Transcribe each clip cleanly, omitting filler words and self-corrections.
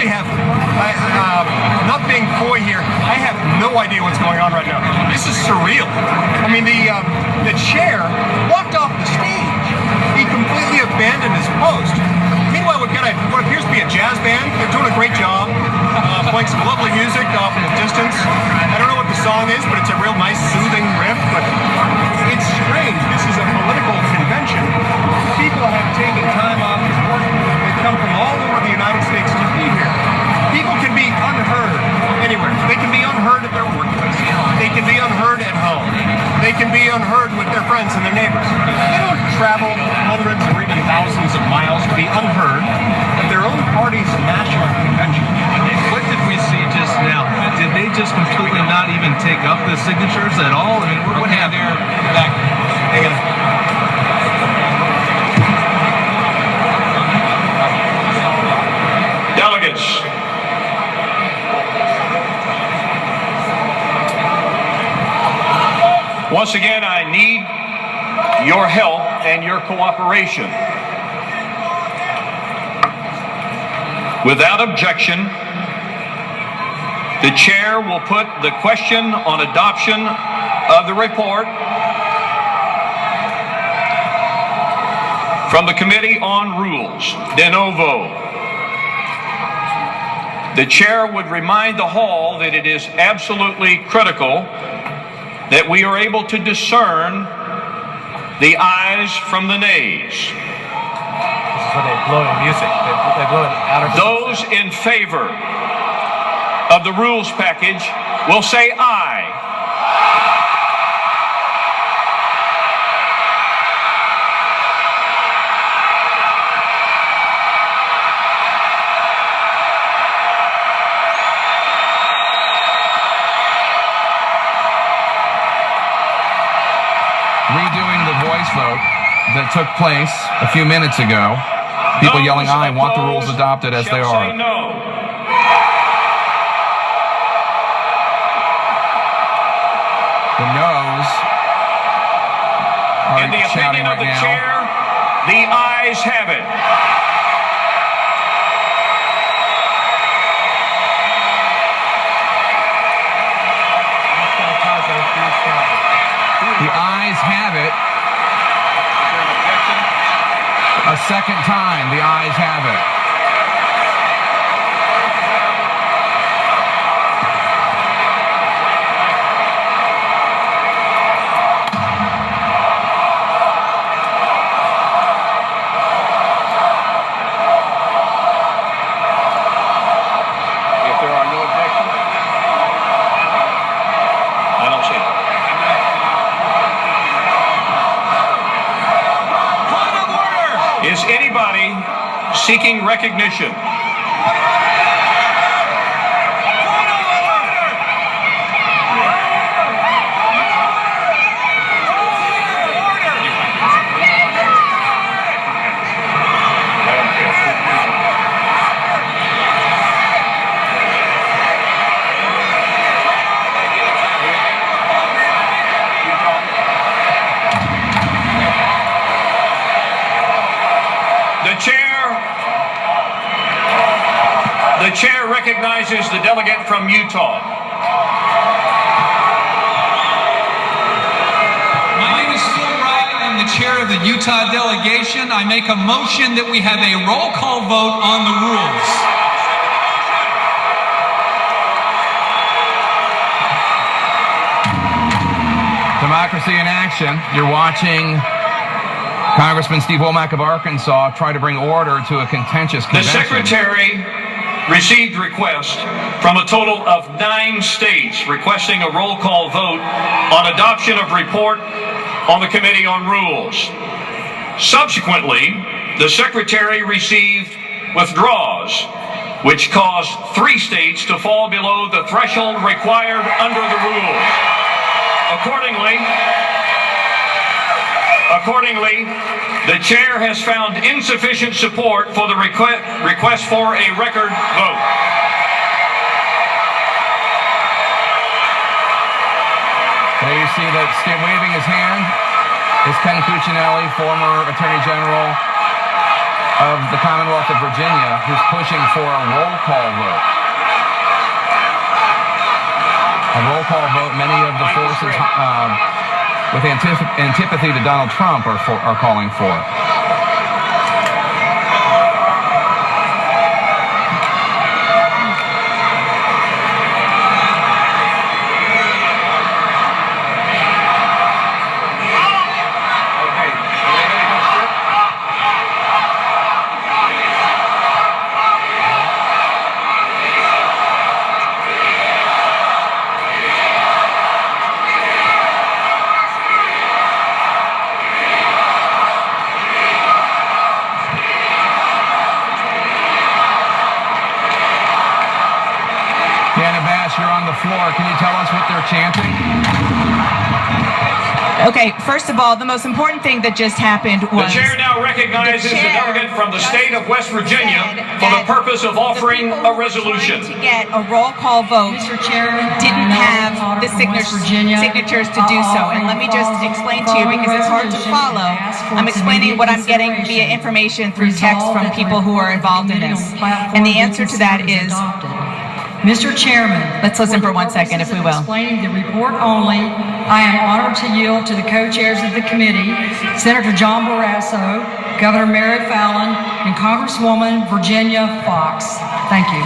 really have, not being coy here, I have no idea what's going on right now. This is surreal. I mean, the chair walked off the stage. He completely abandoned his post. Meanwhile, we've got what appears to be a jazz band. They're doing a great job, playing some lovely music off in the distance. I don't know what the song is, but it's a real nice, soothing riff. But it's strange. This is a political convention. People have taken time off of work. They come from all over the United States to be here. People can be unheard anywhere. They can be unheard at their workplace. They can be unheard at home. They can be unheard with their friends and their neighbors. They don't travel hundreds or even thousands of miles to be unheard at their own party's national convention. What did we see just now? Did they just completely not even take up the signatures at all? I mean, what happened? Back. Hang on. Delegates, once again, I need your help and your cooperation. Without objection, the chair will put the question on adoption of the report from the Committee on Rules, de novo. The chair would remind the hall that it is absolutely critical that we are able to discern the ayes from the nays. This is where they blow in music. They blow it out of. Those in favor of the rules package will say aye. Redoing the voice vote that took place a few minutes ago. People yelling aye want the rules adopted as they are. No. The noes are In the shouting opinion of right the now. chair, the ayes have it. The ayes have it. A second time, the ayes have it. If there are no objections, I don't see it. Is anybody seeking recognition? The chair recognizes the delegate from Utah. My name is Phil Wright. I'm the chair of the Utah delegation. I make a motion that we have a roll call vote on the rules. Democracy in action. You're watching Congressman Steve Womack of Arkansas try to bring order to a contentious The convention. Secretary received requests from a total of 9 states requesting a roll call vote on adoption of report on the Committee on Rules. Subsequently, the Secretary received withdrawals, which caused 3 states to fall below the threshold required under the rules. Accordingly, the chair has found insufficient support for the request for a record vote. There you see that still waving his hand is Ken Cuccinelli, former Attorney General of the Commonwealth of Virginia who's pushing for a roll call vote. A roll call vote many of the forces with antipathy to Donald Trump are calling for. You're on the floor. Can you tell us what they're chanting? Okay, first of all, the most important thing that just happened was... The chair now recognizes the delegate from the state of West Virginia for the purpose of offering a resolution. To get a roll call vote, Mr. Chairman, didn't have the signatures to do so. And let me just explain to you, because it's hard to follow. I'm explaining what I'm getting via information through text from people who are involved in this. And the answer to that is... Mr. Chairman, let's listen for 1 second, if we will. Explaining the report only, I am honored to yield to the co-chairs of the committee, Senator John Barrasso, Governor Mary Fallin, and Congresswoman Virginia Fox. Thank you.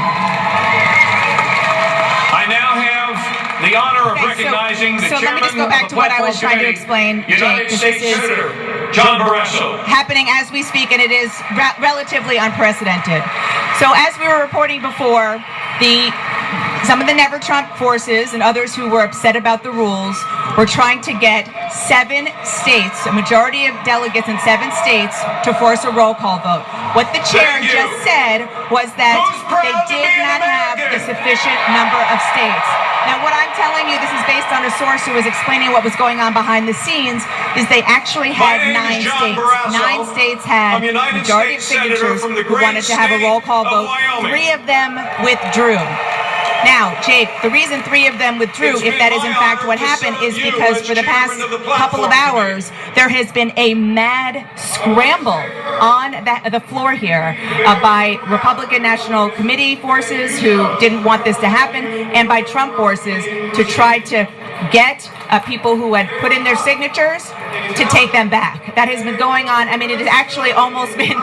I now have the honor of recognizing the chairman. So let me just go back to what I was trying to explain, Jake, because this is John Barrasso. Happening as we speak, and it is relatively unprecedented. So as we were reporting before, some of the Never Trump forces and others who were upset about the rules were trying to get 7 states, a majority of delegates in 7 states, to force a roll call vote. What the chair just said was that they did not have a sufficient number of states. Now, what I'm telling you, this is based on a source who was explaining what was going on behind the scenes, is they actually had 9 states. 9 states had a majority of signatures who wanted to have a roll call vote. 3 of them withdrew. Now, Jake, the reason 3 of them withdrew, if that is in fact what happened, is because for the past couple of hours, there has been a mad scramble on the floor here by Republican National Committee forces who didn't want this to happen, and by Trump forces to try to get people who had put in their signatures to take them back. That has been going on. I mean, it has actually almost been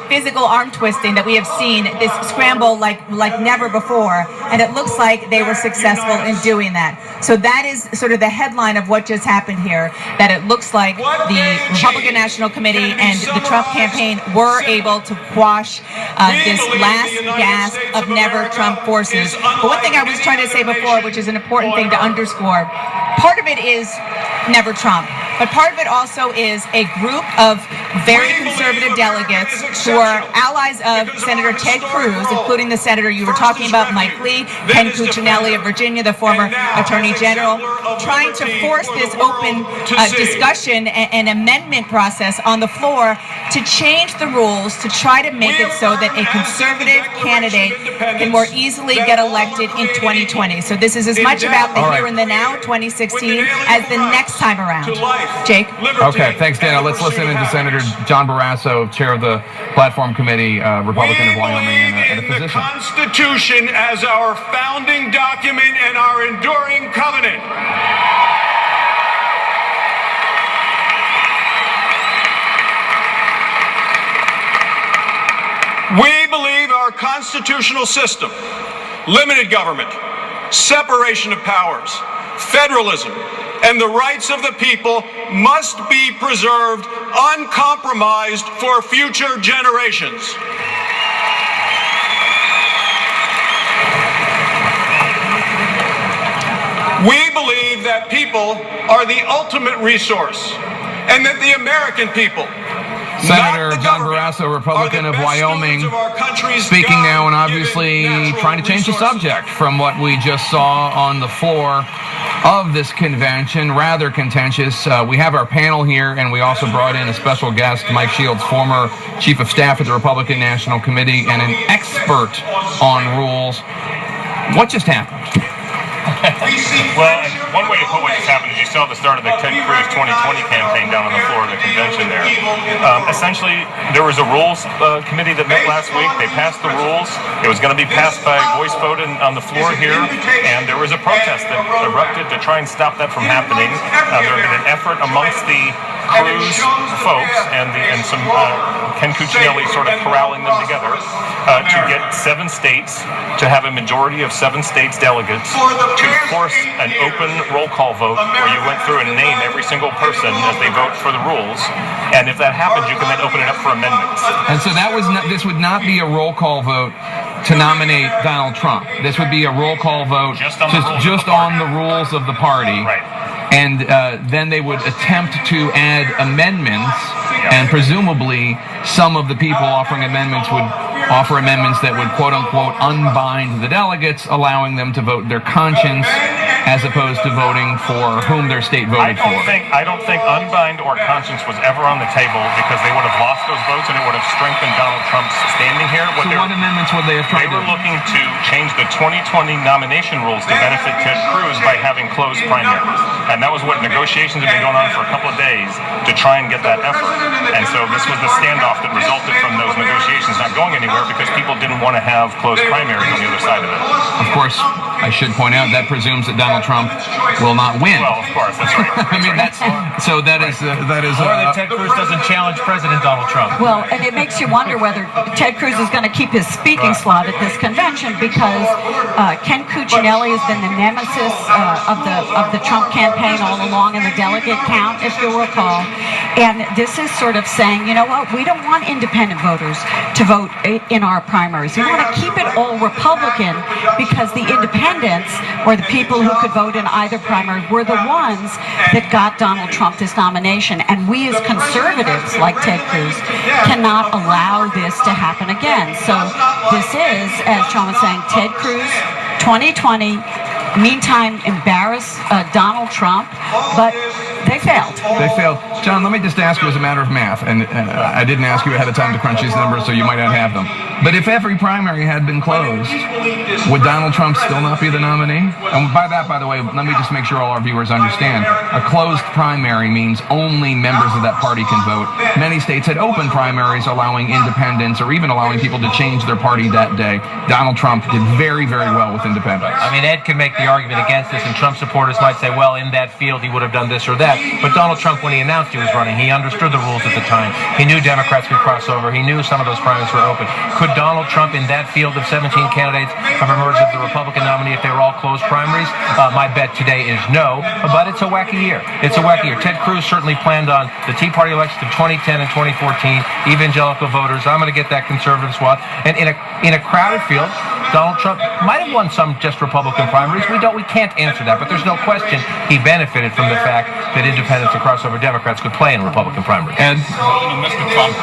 physical arm twisting that we have seen, this scramble like never before, and it looks like they were successful in doing that. So that is sort of the headline of what just happened here, that it looks like the Republican National Committee and the Trump campaign were able to quash this last gasp of Never Trump forces. But one thing I was trying to say before, which is an important thing to underscore, part of it is Never Trump, but part of it also is a group of very conservative delegates who are allies of Senator Ted Cruz, including the senator you were talking about, Mike Lee, Ken Cuccinelli of Virginia, the former Attorney General, trying to force this open discussion and amendment process on the floor to change the rules to try to make it so that a conservative candidate can more easily get elected in 2020. So this is as much about the here and the now, 2016, as the next time around. Jake? Okay, thanks, Dana. Let's listen to Senator John Barrasso, chair of the Platform Committee, Republican of Wyoming, and a physician. The Constitution as our founding document and our enduring covenant. We believe our constitutional system, limited government, separation of powers, federalism, and the rights of the people must be preserved uncompromised for future generations. We believe that people are the ultimate resource, and that the American people, Senator John Barrasso, Republican of Wyoming, speaking now and obviously trying to change the subject from what we just saw on the floor of this convention, rather contentious. We have our panel here, and we also brought in a special guest, Mike Shields, former Chief of Staff at the Republican National Committee and an expert on rules. What just happened? Well, one way to put what just happened is you saw the start of the Ted Cruz 2020 campaign down on the floor of the convention there. Essentially, there was a rules committee that met last week. They passed the rules. It was going to be passed by voice vote on the floor here, and there was a protest that erupted to try and stop that from happening. There had been an effort amongst the Cruz folks and some Ken Cuccinelli sort of corralling them together to get 7 states to have a majority of 7 states delegates to force an open roll call vote where you went through and named every single person as they vote for the rules, and if that happens, you can then open it up for amendments. And so that was not, this would not be a roll call vote to nominate Donald Trump. This would be a roll call vote just on the rules of the party. Right. And then they would attempt to add amendments, and presumably some of the people offering amendments would offer amendments that would quote-unquote unbind the delegates, allowing them to vote their conscience as opposed to voting for whom their state voted for. I don't think unbind or conscience was ever on the table, because they would have lost those votes and it would have strengthened Donald Trump's standing here. What amendments would they have tried to do? They were looking to change the 2020 nomination rules to benefit Ted Cruz by having closed primaries. And that was what negotiations have been going on for a couple of days to try and get that effort. And so this was the standoff that resulted from those negotiations not going anywhere, because people didn't want to have closed primaries on the other side of it. Of course, I should point out that presumes that Donald Trump will not win. Well, of course, that's right. I mean, that is. Or that Ted Cruz doesn't challenge President Donald Trump. Well, and it makes you wonder whether Ted Cruz is going to keep his speaking slot at this convention, because Ken Cuccinelli has been the nemesis of the Trump campaign all along in the delegate count, if you'll recall. And this is sort of saying, you know what, we don't want independent voters to vote in our primaries. We want to keep it all Republican, because the independents, or the people who could vote in either primary, were the ones that got Donald Trump this nomination. And we as conservatives, like Ted Cruz, cannot allow this to happen again. So this is, as John was saying, Ted Cruz 2020, meantime embarrass Donald Trump, but they failed. They failed. John, let me just ask you as a matter of math, and I didn't ask you ahead of time to crunch these numbers, so you might not have them. But if every primary had been closed, would Donald Trump still not be the nominee? And by that, by the way, let me just make sure all our viewers understand. A closed primary means only members of that party can vote. Many states had open primaries allowing independents or even allowing people to change their party that day. Donald Trump did very, very well with independents. I mean, Ed can make the argument against this, and Trump supporters might say, well, in that field he would have done this or that. But Donald Trump, when he announced he was running, he understood the rules at the time. He knew Democrats could cross over. He knew some of those primaries were open. Could Donald Trump, in that field of 17 candidates, have emerged as the Republican nominee if they were all closed primaries? My bet today is no, but it's a wacky year. It's a wacky year. Ted Cruz certainly planned on the Tea Party elections of 2010 and 2014, evangelical voters. I'm going to get that conservative swath. And in a crowded field, Donald Trump might have won some just Republican primaries. We can't answer that, but there's no question he benefited from the fact that independents and crossover Democrats could play in Republican primaries. And Mr. Trump